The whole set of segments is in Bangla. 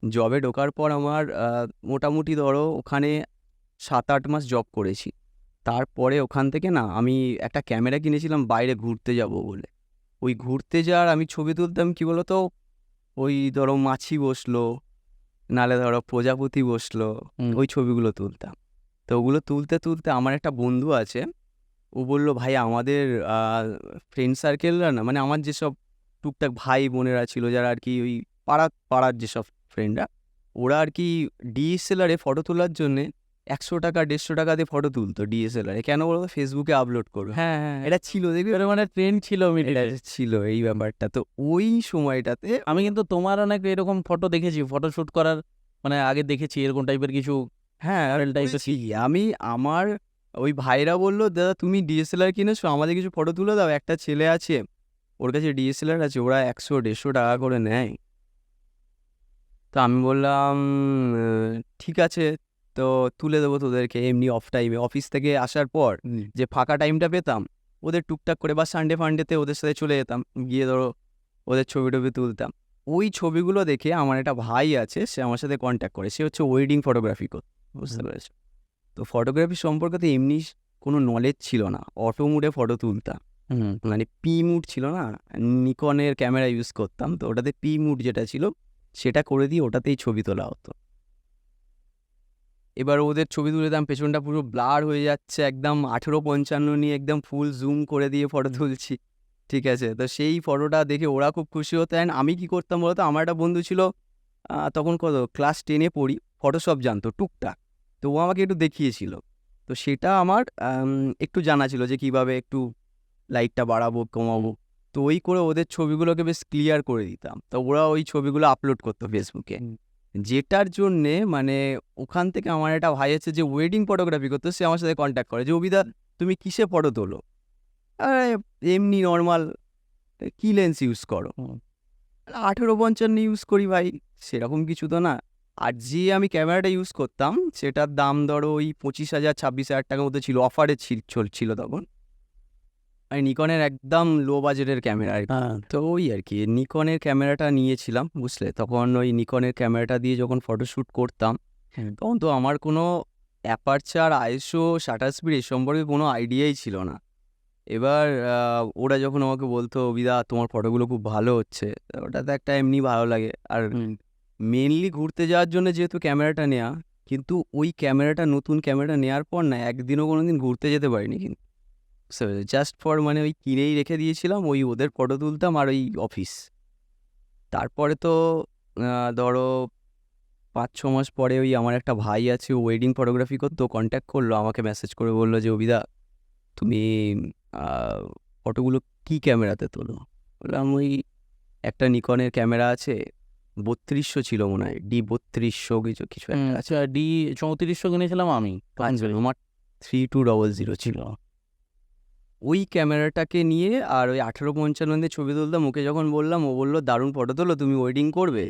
জবে ঢোকার পর আমার মোটামুটি ধরো ওখানে 7-8 মাস জব করেছি। তারপরে ওখান থেকে না আমি একটা ক্যামেরা কিনেছিলাম বাইরে ঘুরতে যাব বলে। ওই ঘুরতে যাওয়ার আমি ছবি তুলতাম কি বলতো, ওই ধরো মাছি বসলো, নালে ধরো প্রজাপতি বসলো, ওই ছবিগুলো তুলতাম। তো ওগুলো তুলতে তুলতে আমার একটা বন্ধু আছে, ও বললো ভাই আমাদের ফ্রেন্ড সার্কেলরা না, মানে আমার যেসব টুকটাক ভাই বোনেরা ছিল যারা আর কি ওই পাড়ার যেসব ফ্রেন্ডরা, ওরা আর কি ডিএসএলআরে ফটো তোলার জন্যে 100 টাকা 150 টাকা দিয়ে ফটো তুলতো ডিএসএলআরে। কেন বলতো? ফেসবুকে আপলোড করবে। হ্যাঁ হ্যাঁ এটা ছিল দেখবি, মানে ট্রেন্ড ছিল এটা মিডিলে। ছিল এই ব্যাপারটা। তো ওই সময়টাতে আমি কিন্তু তোমার অনেক এরকম ফটো দেখেছি, ফটো শুট করার মানে আগে দেখেছি এরকম টাইপের কিছু হ্যাঁ মডেল টাইপের। করেছি আমি। আমার ওই ভাইরা বললো দাদা তুমি ডিএসএলআর কিনেছো, আমাদের কিছু ফটো তুলে দাও, একটা ছেলে আছে ওর কাছে ডিএসএলআর আছে, ওরা 100-150 টাকা করে নেয়। তো আমি বললাম ঠিক আছে, তো তুলে দেবো তোদেরকে এমনি অফ টাইমে, অফিস থেকে আসার পর যে ফাঁকা টাইমটা পেতাম ওদের টুকটাক করে বা সানডে ফান্ডেতে ওদের সাথে চলে যেতাম, গিয়ে ধরো ওদের ছবি টবি তুলতাম। ওই ছবিগুলো দেখে আমার একটা ভাই আছে, সে আমার সাথে কন্ট্যাক্ট করে, সে হচ্ছে ওয়েডিং ফটোগ্রাফি করতো, বুঝতে পেরেছো? তো ফটোগ্রাফি সম্পর্কে তো এমনি কোনো নলেজ ছিল না, অটো মুডে ফটো তুলতাম, মানে পি মুড ছিল না, নিকনের ক্যামেরা ইউজ করতাম, তো ওটাতে পি মুড যেটা ছিল সেটা করে দিয়ে ওটাতেই ছবি তোলা হতো। এবার ওদের ছবি তুলে দিলাম, পেছনটা পুরো ব্লার হয়ে যাচ্ছে, একদম 1855 নিয়ে একদম ফুল জুম করে দিয়ে ফটো তুলছি, ঠিক আছে? তো সেই ফটোটা দেখে ওরা খুব খুশি হতো। অ্যান্ড আমি কি করতাম বলতো, আমার একটা বন্ধু ছিল তখন কত ক্লাস 10-এ পড়ি, ফটোশপ জানতো টুকটাক, তো ও আমাকে একটু দেখিয়েছিল। তো সেটা আমার একটু জানা ছিল যে কিভাবে একটু লাইটটা বাড়াবো কমাবো। তো ওই করে ওদের ছবিগুলোকে বেশ ক্লিয়ার করে দিতাম, তো ওরা ওই ছবিগুলো আপলোড করতো ফেসবুকে। যেটার জন্যে মানে ওখান থেকে আমার একটা ভাই আছে যে ওয়েডিং ফটোগ্রাফি করতো, সে আমার সাথে কন্ট্যাক্ট করে যে অবিদা তুমি কিসে ফটো তোলো? আরে এমনি নর্মাল, কি লেন্স ইউজ করো? 18-55 ইউজ করি ভাই, সেরকম কিছু তো না। আর যে আমি ক্যামেরাটা ইউজ করতাম সেটার দাম ধরো ওই 25,000-26,000 টাকার মতো ছিল, অফারে চলছিল তখন। আমি নিকনের একদম লো বাজেটের ক্যামেরা আর কি। হ্যাঁ তো ওই আর কি নিকনের ক্যামেরাটা নিয়েছিলাম, বুঝলে? তখন ওই নিকনের ক্যামেরাটা দিয়ে যখন ফটোশ্যুট করতাম, তখন তো আমার কোনো অ্যাপারচার, আইএসও, শাটার স্পিড এ সম্পর্কে কোনো আইডিয়াই ছিল না। এবার ওরা যখন আমাকে বলতো বিদা তোমার ফটোগুলো খুব ভালো হচ্ছে, তা ওটাতে একটা এমনি ভালো লাগে। আর মেনলি ঘুরতে যাওয়ার জন্য যেহেতু ক্যামেরাটা নেওয়া, কিন্তু ওই ক্যামেরাটা নতুন ক্যামেরাটা নেওয়ার পর না একদিনও কোনো দিন ঘুরতে যেতে পারিনি কিন্তু, জাস্ট ফর মানে ওই কিনেই রেখে দিয়েছিলাম, ওই ওদের ফটো তুলতাম আর ওই অফিস। তারপরে তো ধরো 5-6 মাস পরে ওই আমার একটা ভাই আছে, ওয়েডিং ফটোগ্রাফি করতো, কন্ট্যাক্ট করলো আমাকে, মেসেজ করে বললো যে অবিদা তুমি ফটোগুলো কি ক্যামেরাতে তোলো? বললাম ওই একটা নিকনের ক্যামেরা আছে, 3200 ছিল মনে হয়, D3200 কিছু কিছু একটা আছে। আচ্ছা, D3400 কিনেছিলাম আমি। আচ্ছা, আমার 3200 ছিল। ওই ক্যামেরাটাকে নিয়ে আর ওই 1855 দিয়ে ছবি তুলতাম। ওকে যখন বললাম, ও বললো দারুণ ফটো তোলো, তুমি ওয়েডিং করবে?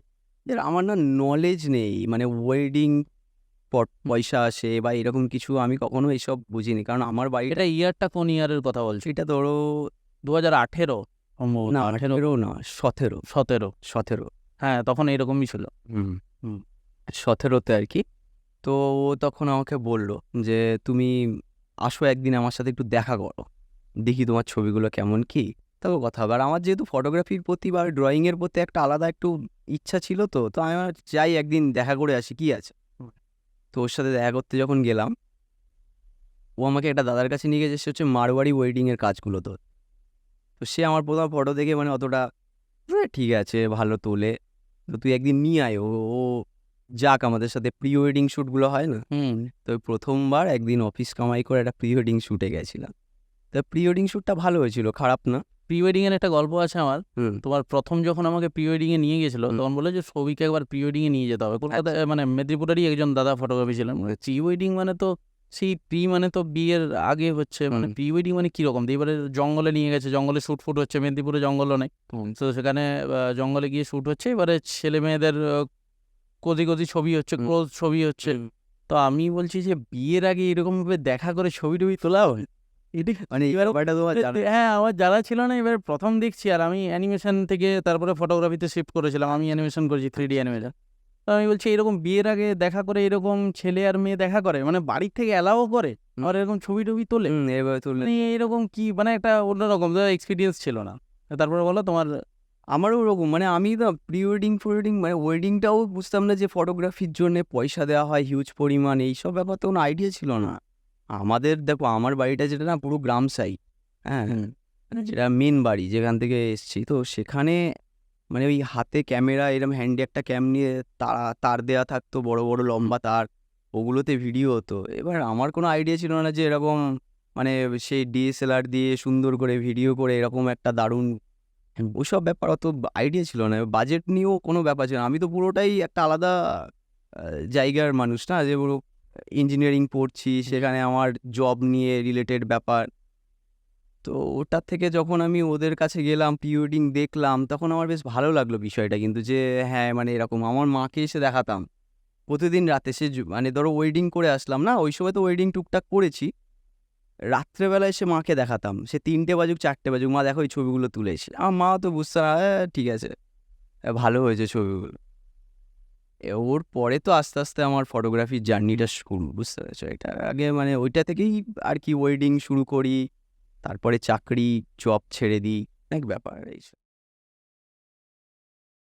এবার আমার না নলেজ নেই, মানে ওয়েডিং পয়সা আসে বা এরকম কিছু আমি কখনো এইসব বুঝিনি, কারণ আমার বাড়িটা এটা ইয়ারটা কোন ইয়ারের কথা বলছি? এটা ধরো 2018 সম্ভবত, না 18 18 না 17। 17। হ্যাঁ তখন এরকমই ছিল। হুম 17-তে আর কি। তো ও তখন আমাকে বললো যে তুমি আসো একদিন আমার সাথে একটু দেখা করো, দেখি তোমার ছবিগুলো কেমন কি, তবে কথা হবে। আর আমার যেহেতু ফটোগ্রাফির প্রতি বা ড্রয়িংয়ের প্রতি একটা আলাদা একটু ইচ্ছা ছিল, তো তো আমি যাই একদিন দেখা করে আসি কি আছে। তো ওর সাথে দেখা করতে যখন গেলাম, ও আমাকে একটা দাদার কাছে নিয়ে গেছে, সে হচ্ছে মারওয়াড়ি ওয়েডিংয়ের কাজগুলো তো। তো সে আমার প্রথম ফটো দেখে মানে অতটা ঠিক আছে ভালো তোলে, তো তুই একদিন নিয়ে আয়, ও ও যাক আমাদের সাথে প্রি ওয়েডিং শ্যুটগুলো হয় না। তো ওই প্রথমবার একদিন অফিস কামাই করে একটা প্রি ওয়েডিং শ্যুটে গেছিলাম। তা প্রি ওয়েডিং শ্যুটটা ভালো হয়েছিল, খারাপ না। প্রি ওয়েডিং এর একটা গল্প আছে আমার। হুম তোমার প্রথম যখন আমাকে প্রি ওয়েডিং এ নিয়ে গেছিল, তখন বলে যে সবিকে একবার প্রি ওয়েডিং এ নিয়ে যেতে হবে। কলকাতায় মানে মেদিনীপুরেরই একজন দাদা ফটোগ্রাফি ছিলেন। প্রি ওয়েডিং মানে তো সেই প্রি মানে তো বিয়ের আগে হচ্ছে, মানে প্রি ওয়েডিং মানে কিরকম, এবারে জঙ্গলে নিয়ে গেছে, জঙ্গলে শ্যুট ফুট হচ্ছে, মেদিনীপুরে জঙ্গলও নেই, তো সেখানে জঙ্গলে গিয়ে শ্যুট হচ্ছে, এবারে ছেলে মেয়েদের কোজি কোজি ছবি হচ্ছে, ক্লোজ ছবি হচ্ছে। তো আমি বলছি যে বিয়ের আগে এরকম ভাবে দেখা করে ছবি টবি তোলা হয়, এটি মানে এবার ব্যাপারটা তোমার হ্যাঁ আমার জানা ছিল না। এবার প্রথম দেখছি, আর আমি অ্যানিমেশন থেকে তারপরে ফটোগ্রাফিতে শিফট করেছিলাম, আমি অ্যানিমেশন করেছি 3D অ্যানিমেশন। তো আমি বলছি এরকম বিয়ের আগে দেখা করে এরকম ছেলে আর মেয়ে দেখা করে মানে বাড়ির থেকে অ্যালাও করে আর এরকম ছবি টবি তোলে এবার তুললে মানে এরকম কি মানে একটা অন্যরকম এক্সপিরিয়েন্স ছিল না। তারপরে বলো তোমার। আমারও ওরকম মানে আমি না প্রি ওয়েডিং ওয়েডিং মানে ওয়েডিংটাও বুঝতাম না যে ফটোগ্রাফির জন্য পয়সা দেওয়া হয় হিউজ পরিমাণ, এইসব ব্যাপার তো কোনো আইডিয়া ছিল না আমাদের। দেখো আমার বাড়িটা যেটা না পুরো গ্রাম সাইড, হ্যাঁ, যেটা মেন বাড়ি যেখান থেকে এসছি, তো সেখানে মানে ওই হাতে ক্যামেরা এরম হ্যান্ডি একটা ক্যাম নিয়ে তার দেওয়া থাকতো, বড় বড় লম্বা তার, ওগুলোতে ভিডিও হতো। এবার আমার কোনো আইডিয়া ছিল না যে এরকম মানে সেই ডিএসএলআর দিয়ে সুন্দর করে ভিডিও করে এরকম একটা দারুণ, ওসব ব্যাপার অত আইডিয়া ছিল না। বাজেট নিয়েও কোনো ব্যাপার ছিল না। আমি তো পুরোটাই একটা আলাদা জায়গার মানুষ না, যে পুরো ইঞ্জিনিয়ারিং পড়ছি, সেখানে আমার জব নিয়ে রিলেটেড ব্যাপার। তো ওটার থেকে যখন আমি ওদের কাছে গেলাম, প্রি ওয়েডিং দেখলাম, তখন আমার বেশ ভালো লাগলো বিষয়টা, কিন্তু যে হ্যাঁ মানে এরকম আমার মাকে এসে দেখাতাম প্রতিদিন রাতে। সে মানে ধরো ওয়েডিং করে আসলাম না, ওই সময় তো ওয়েডিং টুকটাক করেছি, রাত্রেবেলায় এসে মাকে দেখাতাম, সে 3টে বাজুক 4টে বাজুক, মা দেখো এই ছবিগুলো তুলেছি। আমার মা তো বুঝতে ঠিক আছে, ভালো হয়েছে ছবিগুলো। ওর পরে তো আস্তে আস্তে আমার ফটোগ্রাফির জার্নিটা শুরু, বুঝতে পেরেছো? এটা আগে মানে ওইটা থেকেই আর কি ওয়েডিং শুরু করি, তারপরে চাকরি জব ছেড়ে দিই, অনেক ব্যাপার এইসব।